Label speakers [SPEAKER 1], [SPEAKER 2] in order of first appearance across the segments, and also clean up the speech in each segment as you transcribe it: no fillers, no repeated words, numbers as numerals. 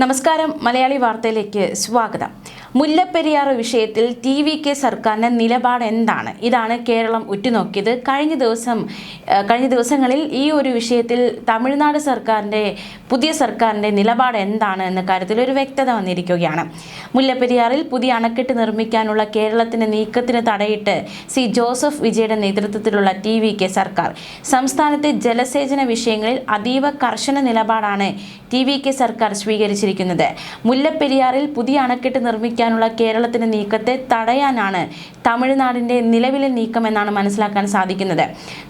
[SPEAKER 1] നമസ്കാരം മലയാളി വാർത്തയിലേക്ക് സ്വാഗതം. മുല്ലപ്പെരിയാർ വിഷയത്തിൽ ടി.വി.കെ സർക്കാരിന്റെ നിലപാട് എന്താണ്? ഇതാണ് കേരളം ഉറ്റുനോക്കിയത്. കഴിഞ്ഞ ദിവസങ്ങളിൽ ഈ ഒരു വിഷയത്തിൽ തമിഴ്നാട് പുതിയ സർക്കാരിന്റെ നിലപാട് എന്താണ് എന്ന കാര്യത്തിൽ ഒരു വ്യക്തത വന്നിരിക്കുകയാണ്. മുല്ലപ്പെരിയാറിൽ പുതിയ അണക്കെട്ട് നിർമ്മിക്കാനുള്ള കേരളത്തിന്റെ നീക്കത്തിന് തടയിട്ട് ജോസഫ് വിജയുടെ നേതൃത്വത്തിലുള്ള ടി.വി.കെ സർക്കാർ സംസ്ഥാനത്തെ ജലസേചന വിഷയങ്ങളിൽ അതീവ കർശന നിലപാടാണ് ടി.വി.കെ സർക്കാർ സ്വീകരിച്ചിരിക്കുന്നത്. മുല്ലപ്പെരിയാറിൽ പുതിയ അണക്കെട്ട് നിർമ്മിക്കാനുള്ള കേരളത്തിന്റെ നീക്കത്തെ തടയാനാണ് തമിഴ്നാടിന്റെ നിലവിലെ നീക്കമെന്നാണ് മനസ്സിലാക്കാൻ സാധിക്കുന്നത്.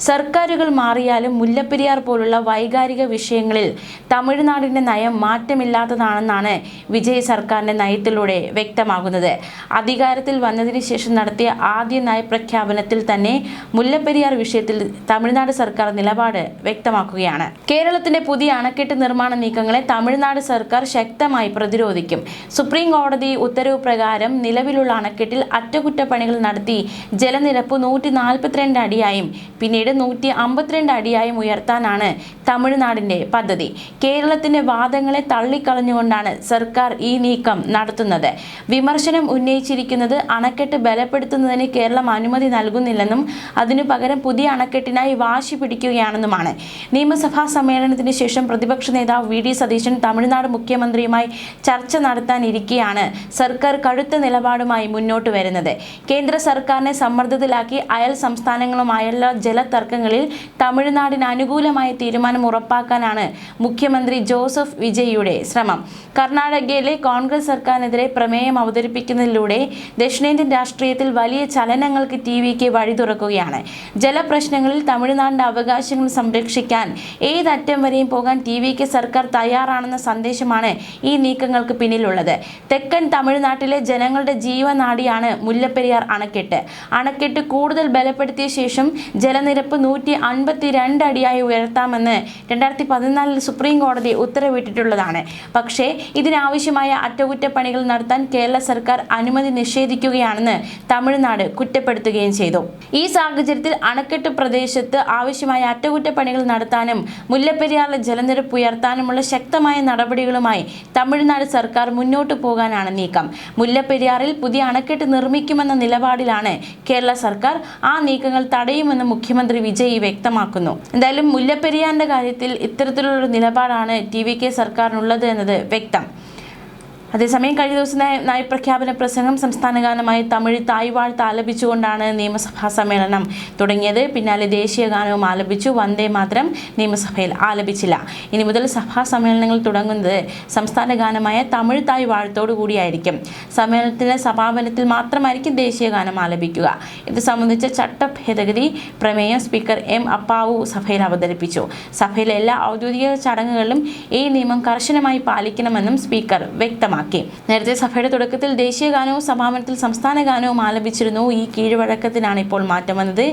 [SPEAKER 1] സർക്കാരുകൾ മാറിയാലും മുല്ലപ്പെരിയാർ പോലുള്ള വൈകാരിക വിഷയങ്ങളിൽ തമിഴ്നാടിന്റെ നയം മാറ്റമില്ലാത്തതാണെന്നാണ് വിജയ് സർക്കാരിന്റെ നയത്തിലൂടെ വ്യക്തമാകുന്നത്. അധികാരത്തിൽ വന്നതിന് ശേഷം നടത്തിയ ആദ്യ നയപ്രഖ്യാപനത്തിൽ തന്നെ മുല്ലപ്പെരിയാർ വിഷയത്തിൽ തമിഴ്നാട് സർക്കാർ നിലപാട് വ്യക്തമാക്കുകയാണ്. കേരളത്തിന്റെ പുതിയ അണക്കെട്ട് നിർമ്മാണ നീക്കങ്ങളെ തമിഴ്നാട് സർക്കാർ ശക്തമായി പ്രതിരോധിക്കും. സുപ്രീം കോടതി ഉത്തരവ് പ്രകാരം നിലവിലുള്ള അണക്കെട്ടിൽ അറ്റകുറ്റപ്പണികൾ നടത്തി ജലനിരപ്പ് 142 അടിയായും പിന്നീട് 152 അടിയായും ഉയർത്താനാണ് തമിഴ്നാടിന്റെ പദ്ധതി. കേരളത്തിന്റെ വാദങ്ങളെ തള്ളിക്കളഞ്ഞുകൊണ്ടാണ് സർക്കാർ ഈ നീക്കം നടത്തുന്നത്. വിമർശനം ഉന്നയിച്ചിരിക്കുന്നത് അണക്കെട്ട് ബലപ്പെടുത്തുന്നതിന് കേരളം അനുമതി നൽകുന്നില്ലെന്നും അതിനു പകരം പുതിയ അണക്കെട്ടിനായി വാശി പിടിക്കുകയാണെന്നുമാണ്. നിയമസഭാ സമ്മേളനത്തിന് ശേഷം പ്രതിപക്ഷ നേതാവ് വി.ഡി. സതീശൻ തമിഴ്നാട് മുഖ്യമന്ത്രിയുമായി ചർച്ച നടത്താനിരിക്കെയാണ് സർക്കാർ കടുത്ത നിലപാടുമായി മുന്നോട്ട് വരുന്നത്. കേന്ദ്ര സർക്കാരിനെ സമ്മർദ്ദത്തിലാക്കി അയൽ സംസ്ഥാനങ്ങളുമായുള്ള ജലതർക്കങ്ങളിൽ തമിഴ്നാടിന് അനുകൂലമായ തീരുമാനം ഉറപ്പാക്കാനാണ് മുഖ്യമന്ത്രി ജോസഫ് വിജയിയുടെ ശ്രമം. കർണാടകയിലെ കോൺഗ്രസ് സർക്കാരിനെതിരെ പ്രമേയം അവതരിപ്പിക്കുന്നതിലൂടെ ദക്ഷിണേന്ത്യൻ രാഷ്ട്രീയത്തിൽ വലിയ ചലനങ്ങൾക്ക് ടി.വി.കെ വഴി തുറക്കുകയാണ്. ജലപ്രശ്നങ്ങളിൽ തമിഴ്നാടിന്റെ അവകാശങ്ങൾ സംരക്ഷിക്കാൻ ഏതറ്റം വരെയും പോകാൻ ടി.വി.കെ സർക്കാർ തയ്യാറാണെന്ന സന്ദേശമാണ് ഈ നീക്കങ്ങൾക്ക് പിന്നിലുള്ളത്. തെക്കൻ തമിഴ്നാട്ടിലെ ജനങ്ങളുടെ ജീവനാഡിയാണ് മുല്ലപ്പെരിയാർ അണക്കെട്ട്. അണക്കെട്ട് കൂടുതൽ ബലപ്പെടുത്തിയ ശേഷം ജലനിരപ്പ് 152 അടിയായി ഉയർത്താമെന്ന് 2014 സുപ്രീം കോടതി ഉത്തരവിട്ടിട്ടുള്ളതാണ്. പക്ഷേ ഇതിനാവശ്യമായ അറ്റകുറ്റപ്പണികൾ നടത്താൻ കേരള സർക്കാർ അനുമതി നിഷേധിക്കുകയാണെന്ന് തമിഴ്നാട് കുറ്റപ്പെടുത്തുകയും ചെയ്തു. ഈ സാഹചര്യത്തിൽ അണക്കെട്ട് പ്രദേശത്ത് ആവശ്യമായ അറ്റകുറ്റപ്പണികൾ നടത്താനും മുല്ലപ്പെരിയാറിലെ ജലനിരപ്പ് ഉയർത്താനുമുള്ള ശക്തമായ നടപടികളുമായി തമിഴ്നാട് സർക്കാർ മുന്നോട്ടു പോകാനാണ് നീക്കം. മുല്ലപ്പെരിയാറിൽ പുതിയ അണക്കെട്ട് നിർമ്മിക്കുമെന്ന നിലപാടിലാണ് കേരള സർക്കാർ. ആ നീക്കങ്ങൾ തടയുമെന്ന് മുഖ്യമന്ത്രി വിജയ് വ്യക്തമാക്കുന്നു. എന്തായാലും മുല്ലപ്പെരിയാറിന്റെ കാര്യത്തിൽ ഇത്തരത്തിലുള്ള നിലപാടാണ് ടി.വി.കെ സർക്കാരിനുള്ളത് എന്നത് വ്യക്തം. അതേസമയം കഴിഞ്ഞ ദിവസം നയപ്രഖ്യാപന പ്രസംഗം സംസ്ഥാന ഗാനമായി തമിഴ് തായ്വാഴ്ത്ത് ആലപിച്ചുകൊണ്ടാണ് നിയമസഭാ സമ്മേളനം തുടങ്ങിയത്. പിന്നാലെ ദേശീയ ഗാനവും ആലപിച്ചു. വന്ദേ മാതരം നിയമസഭയിൽ ആലപിച്ചില്ല. ഇനി മുതൽ സഭാ സമ്മേളനങ്ങൾ തുടങ്ങുന്നത് സംസ്ഥാന ഗാനമായ തമിഴ് തായ്വാഴ്ത്തോടു കൂടിയായിരിക്കും. സമ്മേളനത്തിന്റെ സമാപനത്തിൽ മാത്രമായിരിക്കും ദേശീയ ഗാനം ആലപിക്കുക. ഇത് സംബന്ധിച്ച ചട്ടഭേദഗതി പ്രമേയം സ്പീക്കർ എം അപ്പാവു സഭയിൽ അവതരിപ്പിച്ചു. സഭയിലെ എല്ലാ ഔദ്യോഗിക ചടങ്ങുകളിലും ഈ നിയമം കർശനമായി പാലിക്കണമെന്നും സ്പീക്കർ വ്യക്തമാക്കി. നേരത്തെ സഭയുടെ തുടക്കത്തിൽ ദേശീയ ഗാനവും സമാപനത്തിൽ സംസ്ഥാന ഗാനവും ആലപിച്ചിരുന്നു. ഈ കീഴ്വഴക്കത്തിനാണ് ഇപ്പോൾ മാറ്റം വന്നത്.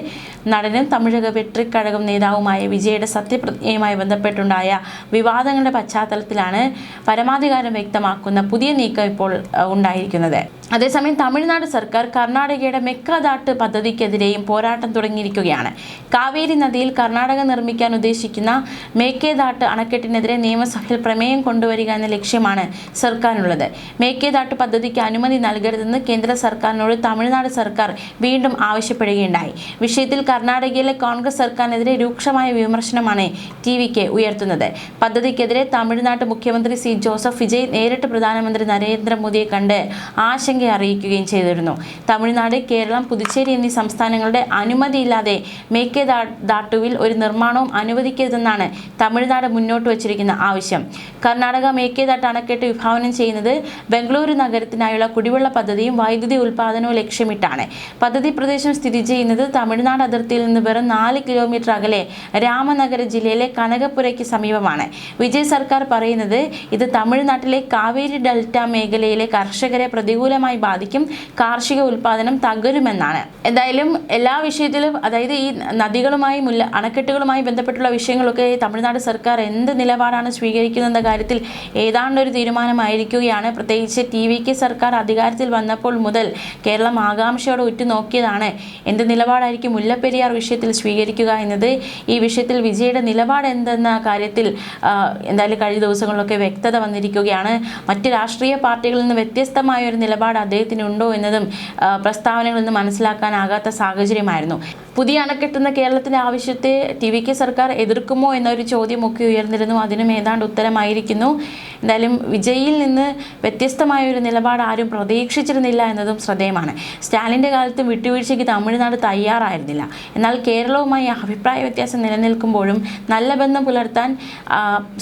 [SPEAKER 1] നടനും തമിഴക വെട്രിക്കഴകം നേതാവുമായ വിജയുടെ സത്യപ്രതിജ്ഞയുമായി ബന്ധപ്പെട്ടുണ്ടായ വിവാദങ്ങളുടെ പശ്ചാത്തലത്തിലാണ് പരമാധികാരം വ്യക്തമാക്കുന്ന പുതിയ നീക്കം ഇപ്പോൾ ഉണ്ടായിരിക്കുന്നത്. അതേസമയം തമിഴ്നാട് സർക്കാർ കർണാടകയുടെ മെക്കാദാട്ട് പദ്ധതിക്കെതിരെയും പോരാട്ടം തുടങ്ങിയിരിക്കുകയാണ്. കാവേരി നദിയിൽ കർണാടക നിർമ്മിക്കാൻ ഉദ്ദേശിക്കുന്ന മേക്കേദാട്ട് അണക്കെട്ടിനെതിരെ നിയമസഭയിൽ പ്രമേയം കൊണ്ടുവരിക എന്ന ലക്ഷ്യമാണ് സർക്കാരിനുള്ളത്. മേക്കേദാട്ട് പദ്ധതിക്ക് അനുമതി നൽകരുതെന്ന് കേന്ദ്ര സർക്കാരിനോട് തമിഴ്നാട് സർക്കാർ വീണ്ടും ആവശ്യപ്പെടുകയുണ്ടായി. വിഷയത്തിൽ കർണാടകയിലെ കോൺഗ്രസ് സർക്കാരിനെതിരെ രൂക്ഷമായ വിമർശനമാണ് ടി.വി.കെ ഉയർത്തുന്നത്. പദ്ധതിക്കെതിരെ തമിഴ്നാട് മുഖ്യമന്ത്രി ജോസഫ് വിജയ് നേരിട്ട് പ്രധാനമന്ത്രി നരേന്ദ്രമോദിയെ കണ്ട് ആശങ്ക അറിയിക്കുകയും ചെയ്തിരുന്നു. തമിഴ്നാട്, കേരളം, പുതുച്ചേരി എന്നീ സംസ്ഥാനങ്ങളുടെ അനുമതിയില്ലാതെ മേക്കേദാട്ടുവിൽ ഒരു നിർമ്മാണവും അനുവദിക്കരുതെന്നാണ് തമിഴ്നാട് മുന്നോട്ട് വച്ചിരിക്കുന്ന ആവശ്യം. കർണാടക മേക്കേദാട്ട് അണക്കെട്ട് വിഭാവനം ചെയ്യുന്നത് ബംഗളൂരു നഗരത്തിനായുള്ള കുടിവെള്ള പദ്ധതിയും വൈദ്യുതി ഉൽപാദനവും ലക്ഷ്യമിട്ടാണ്. പദ്ധതി പ്രദേശം സ്ഥിതി ചെയ്യുന്നത് തമിഴ്നാട് അതിർത്തിയിൽ നിന്ന് വെറും 4 കിലോമീറ്റർ അകലെ രാമനഗര ജില്ലയിലെ കനകപുരയ്ക്ക് സമീപമാണ്. വിജയ് സർക്കാർ പറയുന്നത് ഇത് തമിഴ്നാട്ടിലെ കാവേരി ഡെൽറ്റ മേഖലയിലെ കർഷകരെ പ്രതികൂലമായി പ്രതികൂലമായി ബാധിക്കും, കാർഷിക ഉൽപാദനം തകരുമെന്നാണ്. എന്തായാലും എല്ലാ വിഷയത്തിലും, അതായത് ഈ നദികളുമായി അണക്കെട്ടുകളുമായി ബന്ധപ്പെട്ടുള്ള വിഷയങ്ങളൊക്കെ തമിഴ്നാട് സർക്കാർ എന്ത് നിലപാടാണ് സ്വീകരിക്കുന്ന കാര്യത്തിൽ ഏതാണ്ടൊരു തീരുമാനമായിരിക്കുകയാണ്. പ്രത്യേകിച്ച് TVK സർക്കാർ അധികാരത്തിൽ വന്നപ്പോൾ മുതൽ കേരളം ആകാംക്ഷയോടെ ഉറ്റുനോക്കിയതാണ് എന്ത് നിലപാടായിരിക്കും മുല്ലപ്പെരിയാർ വിഷയത്തിൽ സ്വീകരിക്കുക എന്നത്. ഈ വിഷയത്തിൽ വിജയുടെ നിലപാട് എന്തെന്ന കാര്യത്തിൽ എന്തായാലും കഴിഞ്ഞ ദിവസങ്ങളിലൊക്കെ വ്യക്തത വന്നിരിക്കുകയാണ്. മറ്റ് രാഷ്ട്രീയ പാർട്ടികളിൽ നിന്ന് വ്യത്യസ്തമായ ഒരു നിലപാട് അദ്ദേഹത്തിനുണ്ടോ എന്നതും പ്രസ്താവനകളിൽ നിന്ന് മനസ്സിലാക്കാനാകാത്ത സാഹചര്യമായിരുന്നു. പുതിയ അണക്കെട്ടുന്ന കേരളത്തിൻ്റെ ആവശ്യത്തെ TVK സർക്കാർ എതിർക്കുമോ എന്നൊരു ചോദ്യമൊക്കെ ഉയർന്നിരുന്നു. അതിനും ഏതാണ്ട് ഉത്തരമായിരിക്കുന്നു. എന്തായാലും വിജയിൽ നിന്ന് വ്യത്യസ്തമായ ഒരു നിലപാട് ആരും പ്രതീക്ഷിച്ചിരുന്നില്ല എന്നതും ശ്രദ്ധേയമാണ്. സ്റ്റാലിൻ്റെ കാലത്തും വിട്ടുവീഴ്ചയ്ക്ക് തമിഴ്നാട് തയ്യാറായിരുന്നില്ല. എന്നാൽ കേരളവുമായി അഭിപ്രായ വ്യത്യാസം നിലനിൽക്കുമ്പോഴും നല്ല ബന്ധം പുലർത്താൻ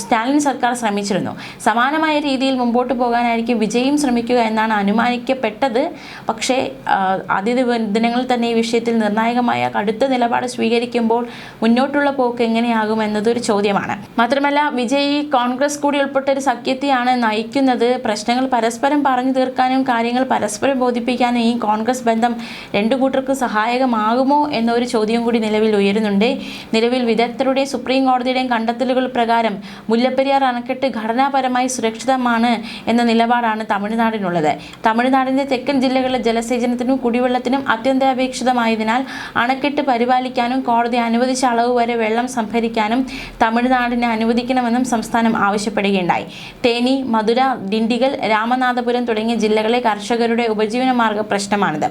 [SPEAKER 1] സ്റ്റാലിൻ സർക്കാർ ശ്രമിച്ചിരുന്നു. സമാനമായ രീതിയിൽ മുമ്പോട്ട് പോകാനായിരിക്കും വിജയും ശ്രമിക്കുക എന്നാണ് അനുമാനിക്കപ്പെട്ടത്. പക്ഷേ ആദ്യ ദിനങ്ങളിൽ തന്നെ ഈ വിഷയത്തിൽ നിർണായകമായ കടുത്ത നിലപാട് സ്വീകരിക്കുമ്പോൾ മുന്നോട്ടുള്ള പോക്ക് എങ്ങനെയാകും എന്നതൊരു ചോദ്യമാണ്. മാത്രമല്ല വിജയ് കോൺഗ്രസ് കൂടി ഉൾപ്പെട്ട ഒരു സഖ്യത്തെയാണ് നയിക്കുന്നത്. പ്രശ്നങ്ങൾ പരസ്പരം പറഞ്ഞു തീർക്കാനും കാര്യങ്ങൾ പരസ്പരം ബോധിപ്പിക്കാനും ഈ കോൺഗ്രസ് ബന്ധം രണ്ടു കൂട്ടർക്ക് സഹായകമാകുമോ എന്നൊരു ചോദ്യം കൂടി നിലവിൽ ഉയരുന്നുണ്ട്. നിലവിൽ വിദഗ്ധരുടെ സുപ്രീം കോടതിയുടെയും കണ്ടെത്തലുകൾ പ്രകാരം മുല്ലപ്പെരിയാർ അണക്കെട്ട് ഘടനാപരമായി സുരക്ഷിതമാണ് എന്ന നിലപാടാണ് തമിഴ്നാടിനുള്ളത്. തമിഴ്നാടിൻ്റെ തെക്കൻ ജില്ലകളിലെ ജലസേചനത്തിനും കുടിവെള്ളത്തിനും അത്യന്താപേക്ഷിതമായതിനാൽ അണക്കെട്ട് പരിപാലിക്കാനും കോടതി അനുവദിച്ച അളവ് വരെ വെള്ളം സംഭരിക്കാനും തമിഴ്നാടിനെ അനുവദിക്കണമെന്നും സംസ്ഥാനം ആവശ്യപ്പെടുകയുണ്ടായി. തേനി, മധുര, ഡിണ്ടിഗൽ, രാമനാഥപുരം തുടങ്ങിയ ജില്ലകളിലെ കർഷകരുടെ ഉപജീവനമാർഗ പ്രശ്നമാണിത്.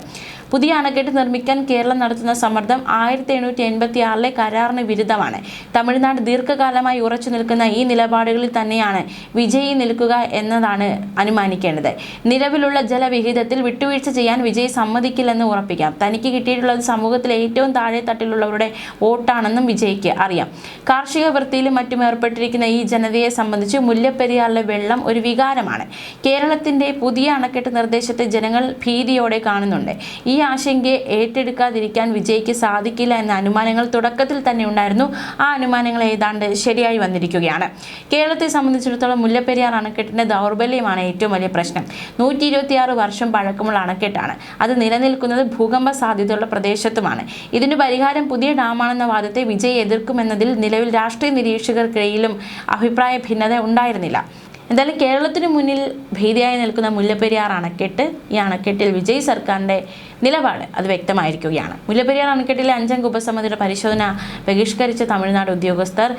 [SPEAKER 1] പുതിയ അണക്കെട്ട് നിർമ്മിക്കാൻ കേരളം നടത്തുന്ന സമ്മർദ്ദം 1786 കരാറിന് വിരുദ്ധമാണ്. തമിഴ്നാട് ദീർഘകാലമായി ഉറച്ചു നിൽക്കുന്ന ഈ നിലപാടുകളിൽ തന്നെയാണ് വിജയ് നിൽക്കുക എന്നതാണ് അനുമാനിക്കേണ്ടത്. നിലവിലുള്ള ജലവിഹിതത്തിൽ വിട്ടുവീഴ്ച ചെയ്യാൻ വിജയ് സമ്മതിക്കില്ലെന്ന് ഉറപ്പിക്കാം. തനിക്ക് കിട്ടിയിട്ടുള്ളത് സമൂഹത്തിലെ ഏറ്റവും താഴെ തട്ടിലുള്ളവരുടെ വോട്ടാണെന്നും വിജയ്ക്ക് അറിയാം. കാർഷിക വൃത്തിയിലും മറ്റും ഏർപ്പെട്ടിരിക്കുന്ന ഈ ജനതയെ സംബന്ധിച്ച് മുല്ലപ്പെരിയാറിലെ വെള്ളം ഒരു വികാരമാണ്. കേരളത്തിൻ്റെ പുതിയ അണക്കെട്ട് നിർദ്ദേശത്തെ ജനങ്ങൾ ഭീതിയോടെ കാണുന്നുണ്ട്. ഈ ആശങ്കയെ ഏറ്റെടുക്കാതിരിക്കാൻ വിജയ്ക്ക് സാധിക്കില്ല എന്ന അനുമാനങ്ങൾ തുടക്കത്തിൽ തന്നെ ഉണ്ടായിരുന്നു. ആ അനുമാനങ്ങൾ ഏതാണ്ട് ശരിയായി വന്നിരിക്കുകയാണ്. കേരളത്തെ സംബന്ധിച്ചിടത്തോളം മുല്ലപ്പെരിയാർ അണക്കെട്ടിൻ്റെ ദൗർബല്യമാണ് ഏറ്റവും വലിയ പ്രശ്നം. 126 വർഷം പഴക്കമുള്ള അണക്കെട്ടാണ്. അത് നിലനിൽക്കുന്നത് ഭൂകമ്പ സാധ്യതയുള്ള പ്രദേശത്തുമാണ്. ഇതിന് പരിഹാരം പുതിയ ഡാമാണെന്ന വാദത്തെ വിജയ് എതിർക്കുമെന്നതിൽ നിലവിൽ രാഷ്ട്രീയ നിരീക്ഷകർക്കിടയിലും അഭിപ്രായ ഭിന്നത ഉണ്ടായിരുന്നില്ല. എന്തായാലും കേരളത്തിന് മുന്നിൽ ഭീതിയായി നിൽക്കുന്ന മുല്ലപ്പെരിയാർ അണക്കെട്ട്, ഈ അണക്കെട്ടിൽ വിജയ് സർക്കാരിൻ്റെ നിലപാട് അത് വ്യക്തമായിരിക്കുകയാണ്. മുല്ലപ്പെരിയാർ അണക്കെട്ടിലെ 5-അംഗ ഉപസമിതിയുടെ പരിശോധന ബഹിഷ്കരിച്ച തമിഴ്നാട് ഉദ്യോഗസ്ഥർ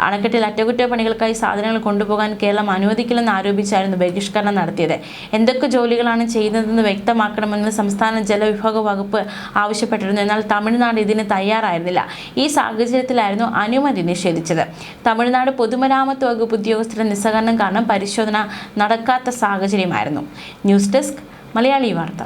[SPEAKER 1] അണക്കെട്ടിൽ അറ്റകുറ്റപ്പണികൾക്കായി സാധനങ്ങൾ കൊണ്ടുപോകാൻ കേരളം അനുവദിക്കില്ലെന്ന് ആരോപിച്ചായിരുന്നു ബഹിഷ്കരണം നടത്തിയത്. എന്തൊക്കെ ജോലികളാണ് ചെയ്യുന്നതെന്ന് വ്യക്തമാക്കണമെന്ന് സംസ്ഥാന ജലവിഭാഗ വകുപ്പ് ആവശ്യപ്പെട്ടിരുന്നു. എന്നാൽ തമിഴ്നാട് ഇതിന് തയ്യാറായിരുന്നില്ല. ഈ സാഹചര്യത്തിലായിരുന്നു അനുമതി നിഷേധിച്ചത്. തമിഴ്നാട് പൊതുമരാമത്ത് വകുപ്പ് ഉദ്യോഗസ്ഥരുടെ നിസ്സഹകരണം കാരണം പരിശോധന നടക്കാത്ത സാഹചര്യമായിരുന്നു. ന്യൂസ് ഡെസ്ക് മലയാളി വാർത്ത.